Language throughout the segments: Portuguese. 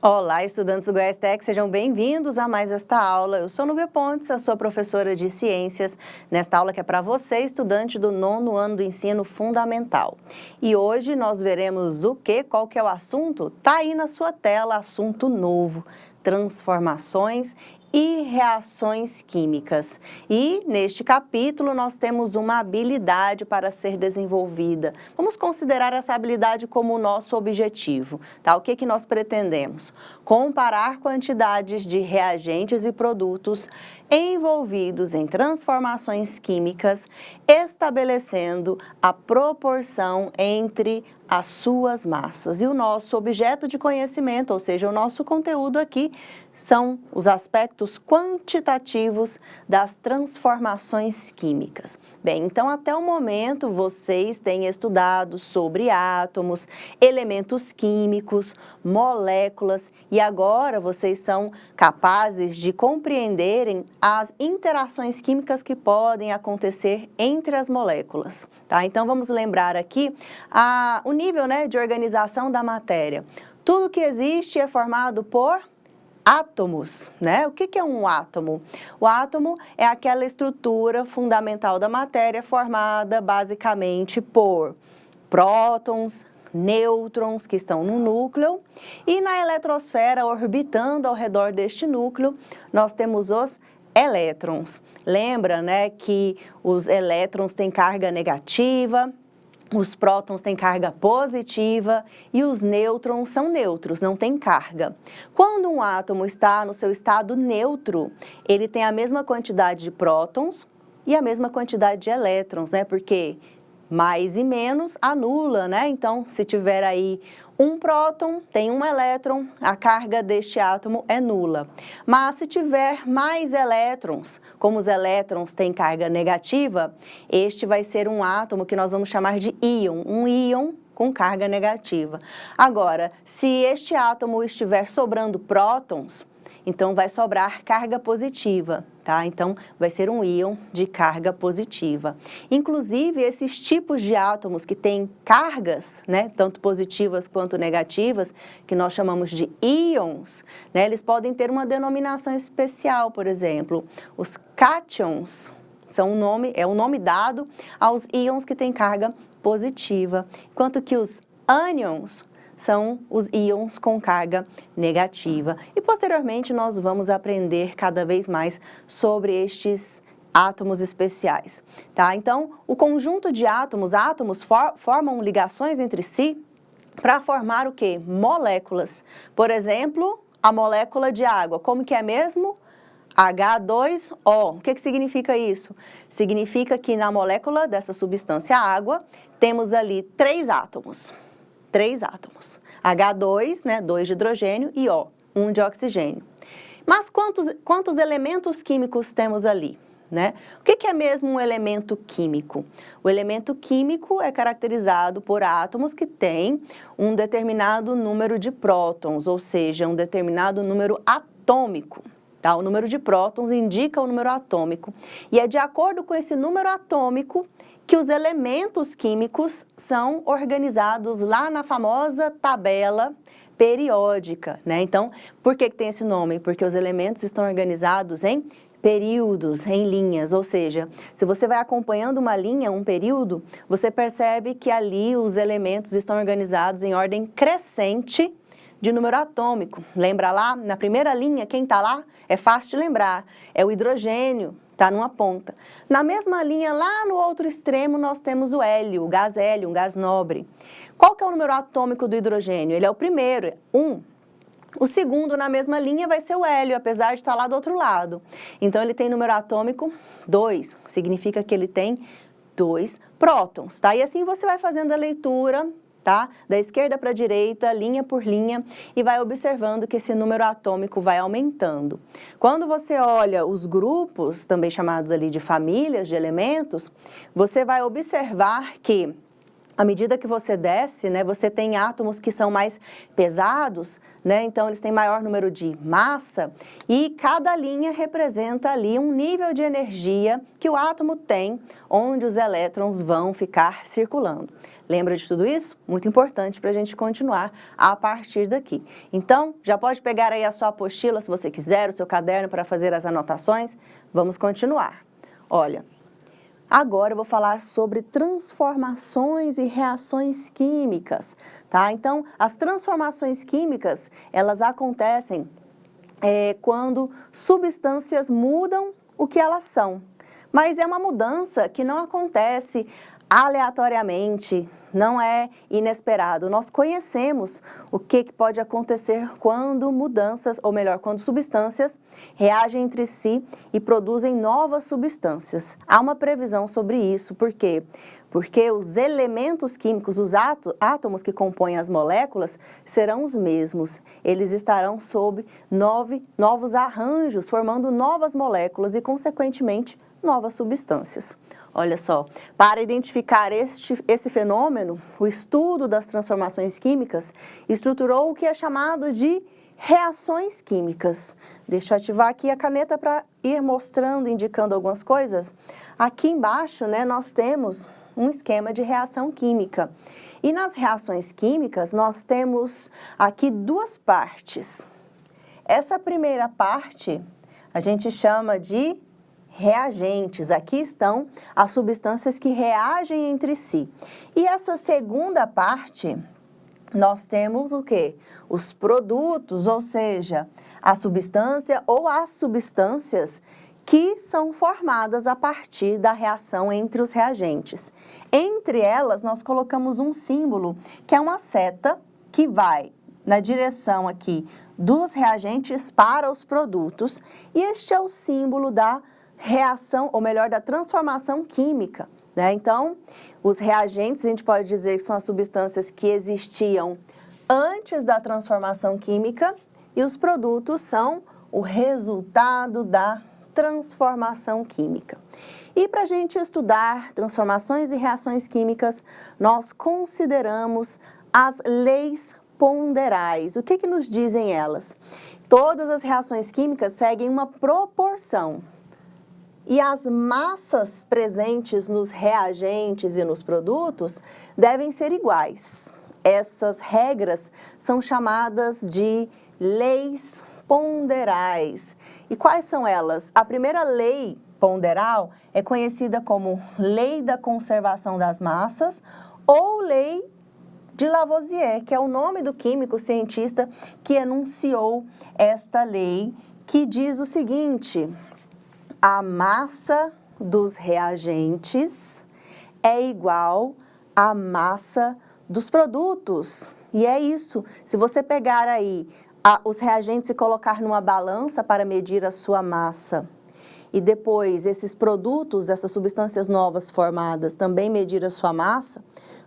Olá, estudantes do Goiás Tech, sejam bem-vindos a mais esta aula. Eu sou Núbia Pontes, a sua professora de Ciências, nesta aula que é para você, estudante do 9º ano do ensino fundamental. E hoje nós veremos o quê? Qual que é o assunto? Tá aí na sua tela, assunto novo, transformações e reações químicas. E neste capítulo nós temos uma habilidade para ser desenvolvida. Vamos considerar essa habilidade como o nosso objetivo, tá? O que nós pretendemos? Comparar quantidades de reagentes e produtos envolvidos em transformações químicas, estabelecendo a proporção entre as suas massas. E o nosso objeto de conhecimento, ou seja, o nosso conteúdo aqui, são os aspectos quantitativos das transformações químicas. Bem, então até o momento vocês têm estudado sobre átomos, elementos químicos, moléculas e agora vocês são capazes de compreenderem as interações químicas que podem acontecer entre as moléculas, tá? Então vamos lembrar aqui o nível, de organização da matéria. Tudo que existe é formado por átomos, O que é um átomo? O átomo é aquela estrutura fundamental da matéria formada basicamente por prótons, nêutrons que estão no núcleo e na eletrosfera, orbitando ao redor deste núcleo, nós temos os elétrons. Lembra, que os elétrons têm carga negativa, os prótons têm carga positiva e os nêutrons são neutros, não têm carga. Quando um átomo está no seu estado neutro, ele tem a mesma quantidade de prótons e a mesma quantidade de elétrons, Porque mais e menos anula, Então, se tiver aí um próton, tem um elétron, a carga deste átomo é nula. Mas se tiver mais elétrons, como os elétrons têm carga negativa, este vai ser um átomo que nós vamos chamar de íon, um íon com carga negativa. Agora, se este átomo estiver sobrando prótons, então vai sobrar carga positiva, tá? Então vai ser um íon de carga positiva. Inclusive, esses tipos de átomos que têm cargas, tanto positivas quanto negativas, que nós chamamos de íons, eles podem ter uma denominação especial, por exemplo, os cátions é o nome dado aos íons que têm carga positiva, enquanto que os ânions são os íons com carga negativa. E posteriormente nós vamos aprender cada vez mais sobre estes átomos especiais, tá? Então, o conjunto de átomos formam ligações entre si para formar o quê? Moléculas. Por exemplo, a molécula de água, como que é mesmo? H2O. O que significa isso? Significa que na molécula dessa substância água, temos ali três átomos. H2, 2 de hidrogênio e O, 1 de oxigênio. Mas quantos elementos químicos temos ali, O que é mesmo um elemento químico? O elemento químico é caracterizado por átomos que têm um determinado número de prótons, ou seja, um determinado número atômico. Tá? O número de prótons indica o número atômico. E é de acordo com esse número atômico que os elementos químicos são organizados lá na famosa tabela periódica, Então, por que tem esse nome? Porque os elementos estão organizados em períodos, em linhas, ou seja, se você vai acompanhando uma linha, um período, você percebe que ali os elementos estão organizados em ordem crescente de número atômico. Lembra lá, na primeira linha, quem está lá? É fácil de lembrar, é o hidrogênio, está numa ponta. Na mesma linha, lá no outro extremo, nós temos o hélio, um gás nobre. Qual que é o número atômico do hidrogênio? Ele é o primeiro, 1. O segundo na mesma linha vai ser o hélio, apesar de estar lá do outro lado. Então, ele tem número atômico 2, significa que ele tem 2 prótons, tá? E assim você vai fazendo a leitura, tá? Da esquerda para a direita, linha por linha, e vai observando que esse número atômico vai aumentando. Quando você olha os grupos, também chamados ali de famílias de elementos, você vai observar que À medida que você desce, né, você tem átomos que são mais pesados, né, então eles têm maior número de massa e cada linha representa ali um nível de energia que o átomo tem, onde os elétrons vão ficar circulando. Lembra de tudo isso? Muito importante para a gente continuar a partir daqui. Então, já pode pegar aí a sua apostila, se você quiser, o seu caderno para fazer as anotações. Vamos continuar. Olha, agora eu vou falar sobre transformações e reações químicas, tá? Então, as transformações químicas, elas acontecem quando substâncias mudam o que elas são. Mas é uma mudança que não acontece aleatoriamente, não é inesperado. Nós conhecemos o que pode acontecer quando mudanças, ou melhor, quando substâncias reagem entre si e produzem novas substâncias. Há uma previsão sobre isso, por quê? Porque os elementos químicos, os átomos que compõem as moléculas, serão os mesmos. Eles estarão sob novos arranjos, formando novas moléculas e, consequentemente, novas substâncias. Olha só, para identificar esse fenômeno, o estudo das transformações químicas estruturou o que é chamado de reações químicas. Deixa eu ativar aqui a caneta para ir mostrando, indicando algumas coisas. Aqui embaixo, né, nós temos um esquema de reação química. E nas reações químicas, nós temos aqui duas partes. Essa primeira parte a gente chama de reagentes. Aqui estão as substâncias que reagem entre si. E essa segunda parte, nós temos o quê? Os produtos, ou seja, a substância ou as substâncias que são formadas a partir da reação entre os reagentes. Entre elas, nós colocamos um símbolo, que é uma seta que vai na direção aqui dos reagentes para os produtos, e este é o símbolo da reação, ou melhor, da transformação química, né? Então, os reagentes, a gente pode dizer que são as substâncias que existiam antes da transformação química e os produtos são o resultado da transformação química. E para a gente estudar transformações e reações químicas, nós consideramos as leis ponderais. O que nos dizem elas? Todas as reações químicas seguem uma proporção. E as massas presentes nos reagentes e nos produtos devem ser iguais. Essas regras são chamadas de leis ponderais. E quais são elas? A primeira lei ponderal é conhecida como lei da conservação das massas ou lei de Lavoisier, que é o nome do químico cientista que enunciou esta lei, que diz o seguinte: a massa dos reagentes é igual à massa dos produtos. E é isso. Se você pegar aí os reagentes e colocar numa balança para medir a sua massa, e depois esses produtos, essas substâncias novas formadas, também medir a sua massa,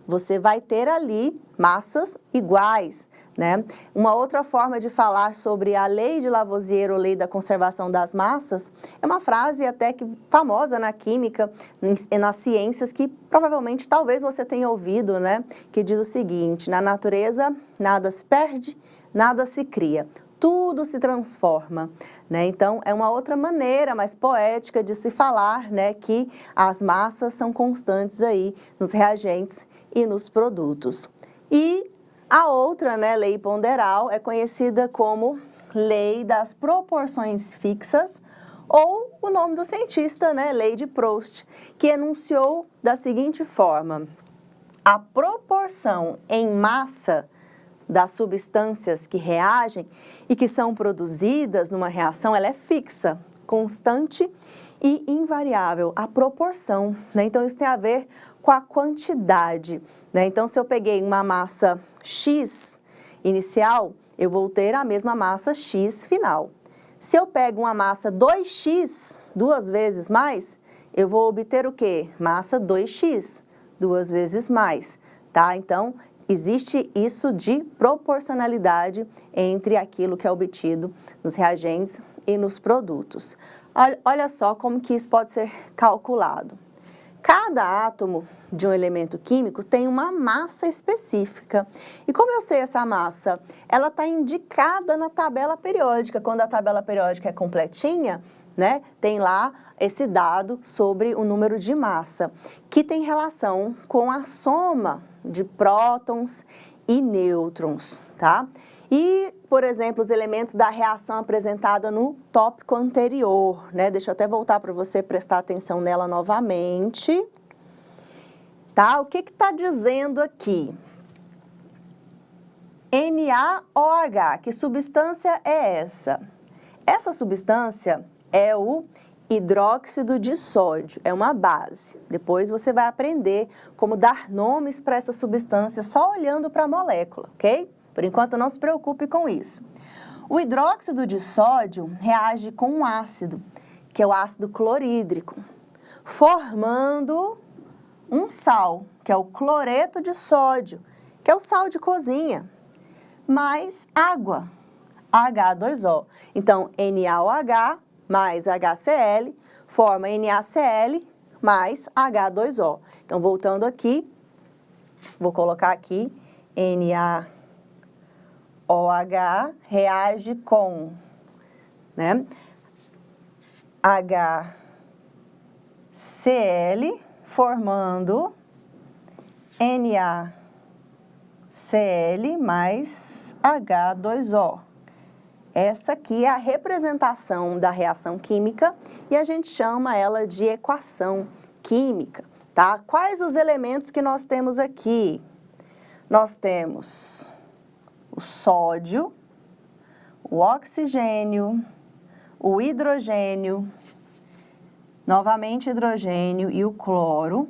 você vai ter ali massas iguais, né? Uma outra forma de falar sobre a lei de Lavoisier, ou lei da conservação das massas, é uma frase até que famosa na química e nas ciências, que provavelmente talvez você tenha ouvido, né? Que diz o seguinte: na natureza nada se perde, nada se cria. Tudo se transforma, né? Então, é uma outra maneira mais poética de se falar, né, que as massas são constantes aí nos reagentes e nos produtos. E a outra, né, lei ponderal, é conhecida como lei das proporções fixas, ou o nome do cientista, né, lei de Proust, que enunciou da seguinte forma: a proporção em massa das substâncias que reagem e que são produzidas numa reação, ela é fixa, constante e invariável, a proporção, né? Então, isso tem a ver com a quantidade, né? Então, se eu peguei uma massa X inicial, eu vou ter a mesma massa X final. Se eu pego uma massa 2X, duas vezes mais, eu vou obter o quê? Massa 2X, duas vezes mais, tá? Então, existe isso de proporcionalidade entre aquilo que é obtido nos reagentes e nos produtos. Olha só como que isso pode ser calculado. Cada átomo de um elemento químico tem uma massa específica. E como eu sei essa massa? Ela está indicada na tabela periódica. Quando a tabela periódica é completinha, né, tem lá esse dado sobre o número de massa, que tem relação com a soma de prótons e nêutrons, tá? E, por exemplo, os elementos da reação apresentada no tópico anterior, né? Deixa eu até voltar para você prestar atenção nela novamente. Tá? O que está dizendo aqui? NaOH, que substância é essa? Essa substância é o hidróxido de sódio, é uma base. Depois você vai aprender como dar nomes para essa substância só olhando para a molécula, ok? Por enquanto, não se preocupe com isso. O hidróxido de sódio reage com um ácido, que é o ácido clorídrico, formando um sal, que é o cloreto de sódio, que é o sal de cozinha, mais água, H2O. Então, NaOH mais HCl forma NaCl mais H2O. Então, voltando aqui, vou colocar aqui NaOH reage com, né, HCl, formando NaCl mais H2O. Essa aqui é a representação da reação química e a gente chama ela de equação química, tá? Quais os elementos que nós temos aqui? Nós temos o sódio, o oxigênio, o hidrogênio, novamente hidrogênio e o cloro.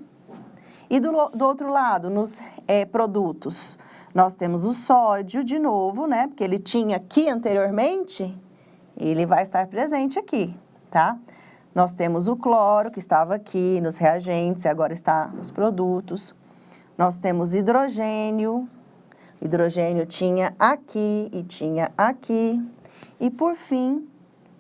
E do outro lado, nos produtos, nós temos o sódio de novo, né? Porque ele tinha aqui anteriormente, ele vai estar presente aqui, tá? Nós temos o cloro, que estava aqui nos reagentes e agora está nos produtos. Nós temos hidrogênio. Hidrogênio tinha aqui e tinha aqui. E, por fim,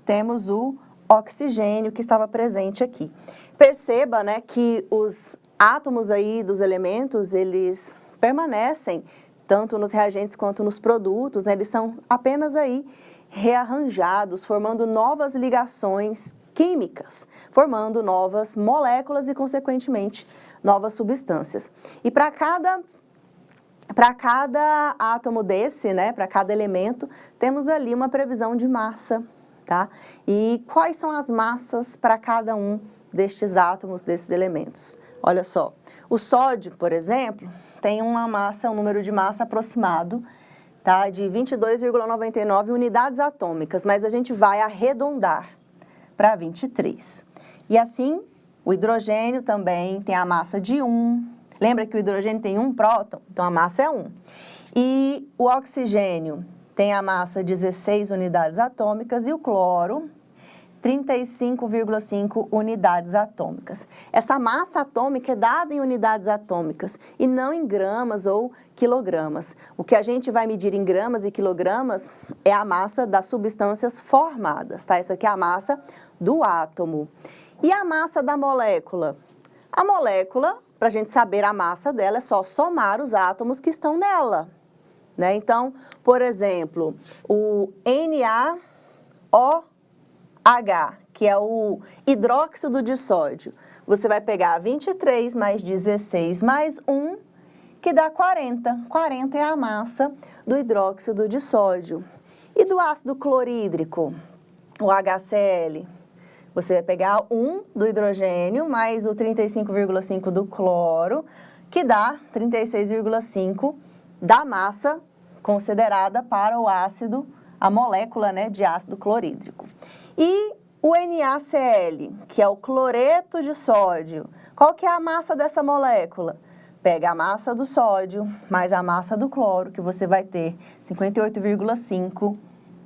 temos o oxigênio, que estava presente aqui. Perceba, né, que os átomos aí dos elementos, eles permanecem tanto nos reagentes quanto nos produtos, né, eles são apenas aí rearranjados, formando novas ligações químicas, formando novas moléculas e, consequentemente, novas substâncias. E para cada átomo desse, né, para cada elemento, temos ali uma previsão de massa, tá? E quais são as massas para cada um destes átomos, desses elementos? Olha só, o sódio, por exemplo, tem uma massa, um número de massa aproximado, tá, de 22,99 unidades atômicas, mas a gente vai arredondar para 23. E assim, o hidrogênio também tem a massa de 1. Lembra que o hidrogênio tem 1 próton? Então, a massa é 1. E o oxigênio tem a massa de 16 unidades atômicas e o cloro, 35,5 unidades atômicas. Essa massa atômica é dada em unidades atômicas e não em gramas ou quilogramas. O que a gente vai medir em gramas e quilogramas é a massa das substâncias formadas, tá? Isso aqui é a massa do átomo. E a massa da molécula? A molécula, para a gente saber a massa dela, é só somar os átomos que estão nela, né? Então, por exemplo, o NaOH, que é o hidróxido de sódio, você vai pegar 23 mais 16 mais 1, que dá 40. 40 é a massa do hidróxido de sódio. E do ácido clorídrico, o HCl, você vai pegar 1 do hidrogênio mais o 35,5 do cloro, que dá 36,5 da massa considerada para o ácido, a molécula, né, de ácido clorídrico. E o NaCl, que é o cloreto de sódio, qual que é a massa dessa molécula? Pega a massa do sódio mais a massa do cloro, que você vai ter 58,5,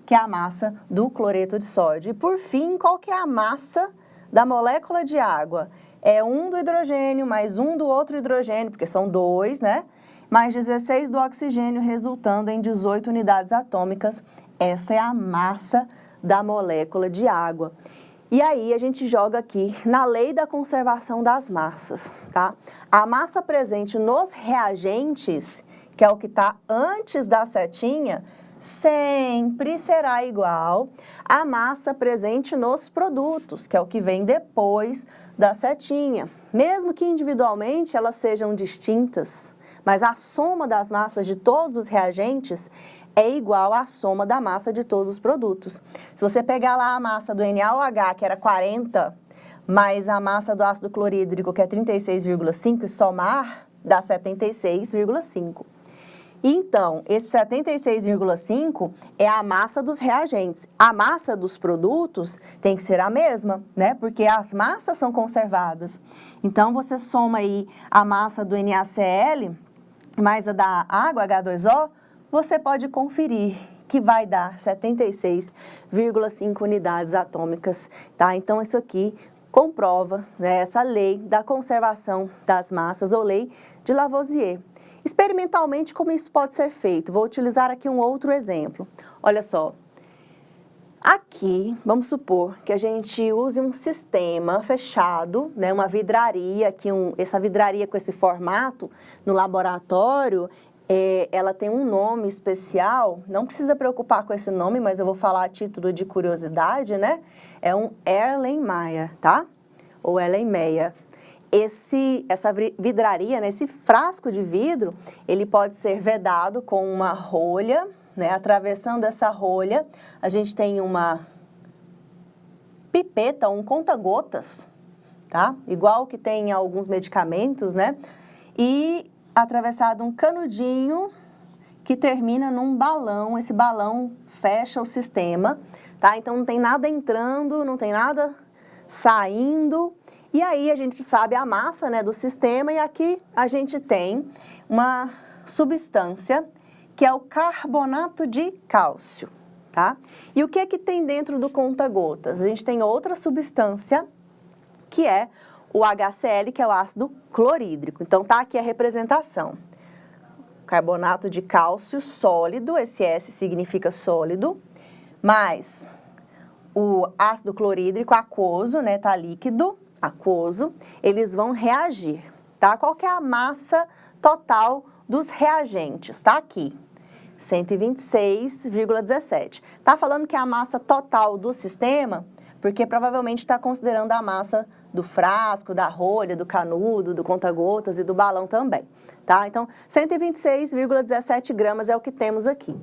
que é a massa do cloreto de sódio. E por fim, qual que é a massa da molécula de água? É 1 do hidrogênio mais 1 do outro hidrogênio, porque são 2, né? Mais 16 do oxigênio, resultando em 18 unidades atômicas. Essa é a massa da molécula de água. E aí a gente joga aqui na lei da conservação das massas, tá? A massa presente nos reagentes, que é o que está antes da setinha, sempre será igual à massa presente nos produtos, que é o que vem depois da setinha. Mesmo que individualmente elas sejam distintas, mas a soma das massas de todos os reagentes é igual à soma da massa de todos os produtos. Se você pegar lá a massa do NaOH, que era 40, mais a massa do ácido clorídrico, que é 36,5, e somar, dá 76,5. Então, esse 76,5 é a massa dos reagentes. A massa dos produtos tem que ser a mesma, né? Porque as massas são conservadas. Então, você soma aí a massa do NaCl mais a da água, H2O, você pode conferir que vai dar 76,5 unidades atômicas, tá? Então, isso aqui comprova, né, essa lei da conservação das massas, ou lei de Lavoisier. Experimentalmente, como isso pode ser feito? Vou utilizar aqui um outro exemplo. Olha só. Aqui, vamos supor que a gente use um sistema fechado, né, uma vidraria, essa vidraria com esse formato no laboratório, ela tem um nome especial, não precisa preocupar com esse nome, mas eu vou falar a título de curiosidade, né? É um Erlenmeyer, tá? Ou Erlenmeyer. Essa vidraria, né, esse frasco de vidro, ele pode ser vedado com uma rolha, né? Atravessando essa rolha, a gente tem uma pipeta, um conta-gotas, tá? Igual que tem em alguns medicamentos, né? E atravessado um canudinho que termina num balão. Esse balão fecha o sistema, tá? Então não tem nada entrando, não tem nada saindo. E aí a gente sabe a massa, né, do sistema, e aqui a gente tem uma substância que é o carbonato de cálcio, tá? E o que é que tem dentro do conta-gotas? A gente tem outra substância que é o HCl, que é o ácido clorídrico. Então, tá aqui a representação. Carbonato de cálcio sólido, esse S significa sólido, mais o ácido clorídrico aquoso, né, tá líquido, aquoso, eles vão reagir, tá? Qual que é a massa total dos reagentes? Tá aqui, 126,17. Tá falando que é a massa total do sistema, porque provavelmente está considerando a massa do frasco, da rolha, do canudo, do conta-gotas e do balão também, tá? Então, 126,17 gramas é o que temos aqui.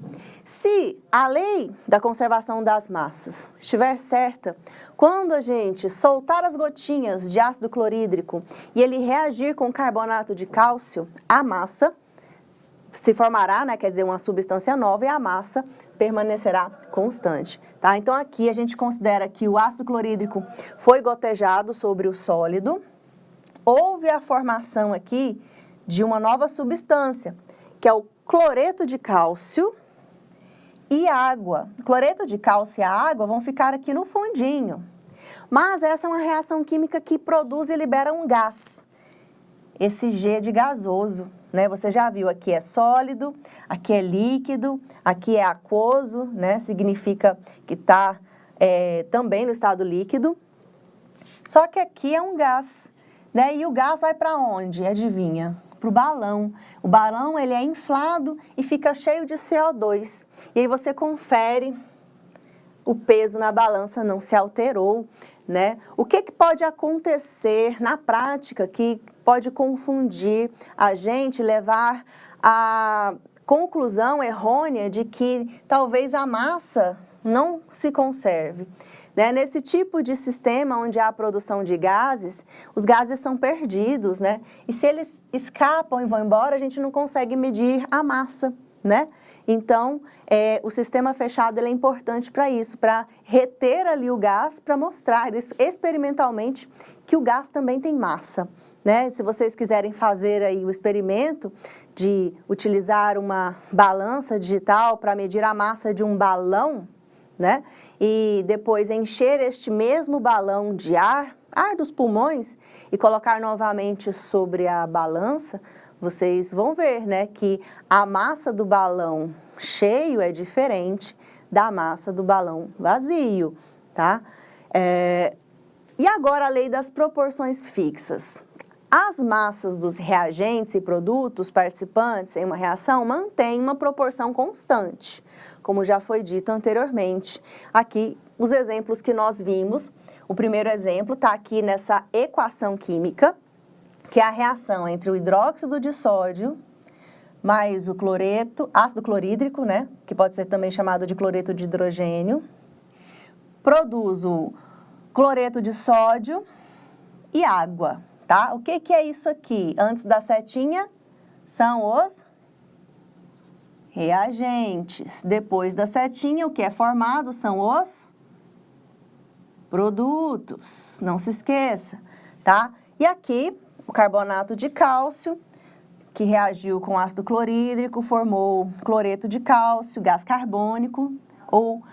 Se a lei da conservação das massas estiver certa, quando a gente soltar as gotinhas de ácido clorídrico e ele reagir com carbonato de cálcio, a massa se formará, né, quer dizer, uma substância nova, e a massa permanecerá constante, tá? Então, aqui a gente considera que o ácido clorídrico foi gotejado sobre o sólido, houve a formação aqui de uma nova substância, que é o cloreto de cálcio e água. O cloreto de cálcio e a água vão ficar aqui no fundinho, mas essa é uma reação química que produz e libera um gás, esse G de gasoso, né? Você já viu, aqui é sólido, aqui é líquido, aqui é aquoso, né? Significa que está também no estado líquido. Só que aqui é um gás, né? E o gás vai para onde? Adivinha? Para o balão. O balão, ele é inflado e fica cheio de CO2. E aí você confere, o peso na balança não se alterou, né? O que pode acontecer na prática que pode confundir a gente, levar à conclusão errônea de que talvez a massa não se conserve, né? Nesse tipo de sistema onde há a produção de gases, os gases são perdidos, né? E se eles escapam e vão embora, a gente não consegue medir a massa, né? Então, o sistema fechado ele é importante para isso, para reter ali o gás, para mostrar experimentalmente que o gás também tem massa, né? Se vocês quiserem fazer aí o experimento de utilizar uma balança digital para medir a massa de um balão, né? E depois encher este mesmo balão de ar dos pulmões, e colocar novamente sobre a balança, vocês vão ver, né, que a massa do balão cheio é diferente da massa do balão vazio, tá? E agora a lei das proporções fixas. As massas dos reagentes e produtos participantes em uma reação mantêm uma proporção constante, como já foi dito anteriormente. Aqui, os exemplos que nós vimos, o primeiro exemplo está aqui nessa equação química, que é a reação entre o hidróxido de sódio mais o cloreto, ácido clorídrico, né, que pode ser também chamado de cloreto de hidrogênio, produz o cloreto de sódio e água, tá? O que é isso aqui? Antes da setinha, são os reagentes. Depois da setinha, o que é formado são os produtos. Não se esqueça, tá? E aqui, o carbonato de cálcio, que reagiu com ácido clorídrico, formou cloreto de cálcio, gás carbônico ou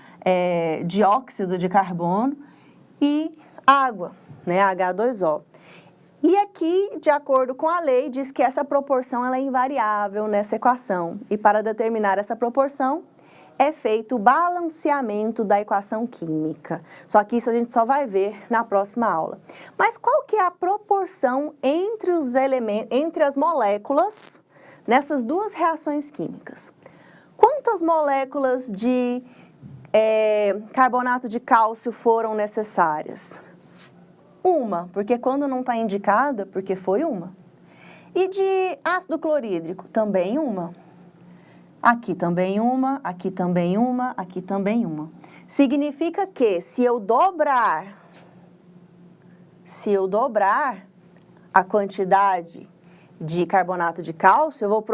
dióxido de carbono e água, né, H2O. E aqui, de acordo com a lei, diz que essa proporção ela é invariável nessa equação. E para determinar essa proporção, é feito o balanceamento da equação química. Só que isso a gente só vai ver na próxima aula. Mas qual que é a proporção entre os elementos, entre as moléculas nessas duas reações químicas? Quantas moléculas de carbonato de cálcio foram necessárias? Uma, porque quando não está indicada, porque foi uma. E de ácido clorídrico? Também uma. Aqui também uma, aqui também uma, aqui também uma. Significa que se eu dobrar a quantidade de carbonato de cálcio, eu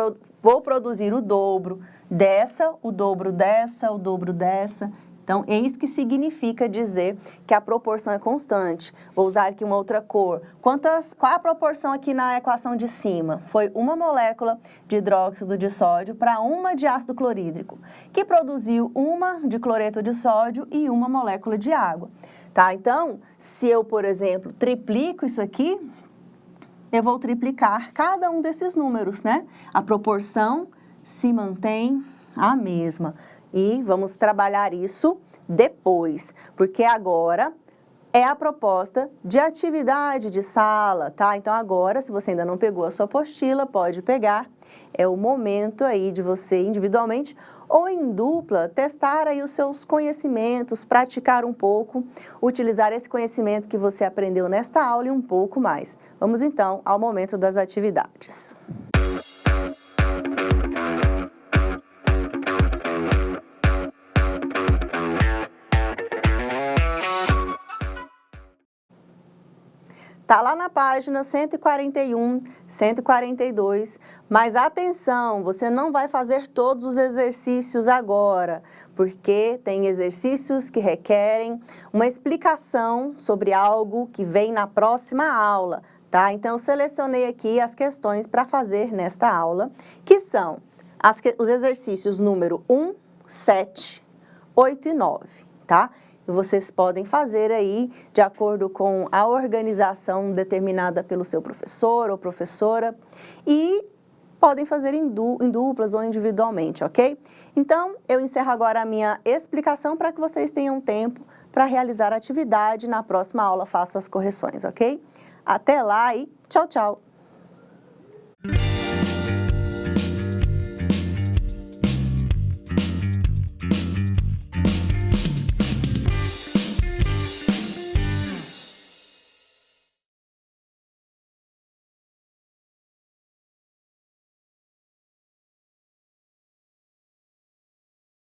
vou produzir o dobro dessa, o dobro dessa, o dobro dessa. Então, é isso que significa dizer que a proporção é constante. Vou usar aqui uma outra cor. Qual é a proporção aqui na equação de cima? Foi uma molécula de hidróxido de sódio para uma de ácido clorídrico, que produziu uma de cloreto de sódio e uma molécula de água. Tá? Então, se eu, por exemplo, triplico isso aqui, eu vou triplicar cada um desses números, né? A proporção se mantém a mesma. E vamos trabalhar isso depois, porque agora é a proposta de atividade de sala, tá? Então agora, se você ainda não pegou a sua apostila, pode pegar. É o momento aí de você individualmente ou em dupla testar aí os seus conhecimentos, praticar um pouco, utilizar esse conhecimento que você aprendeu nesta aula e um pouco mais. Vamos então ao momento das atividades. Está lá na página 141, 142, mas atenção, você não vai fazer todos os exercícios agora, porque tem exercícios que requerem uma explicação sobre algo que vem na próxima aula, tá? Então, eu selecionei aqui as questões para fazer nesta aula, que são os exercícios número 1, 7, 8 e 9, tá? Vocês podem fazer aí de acordo com a organização determinada pelo seu professor ou professora e podem fazer em duplas ou individualmente, ok? Então, eu encerro agora a minha explicação para que vocês tenham tempo para realizar a atividade. Na próxima aula faço as correções, ok? Até lá e tchau, tchau!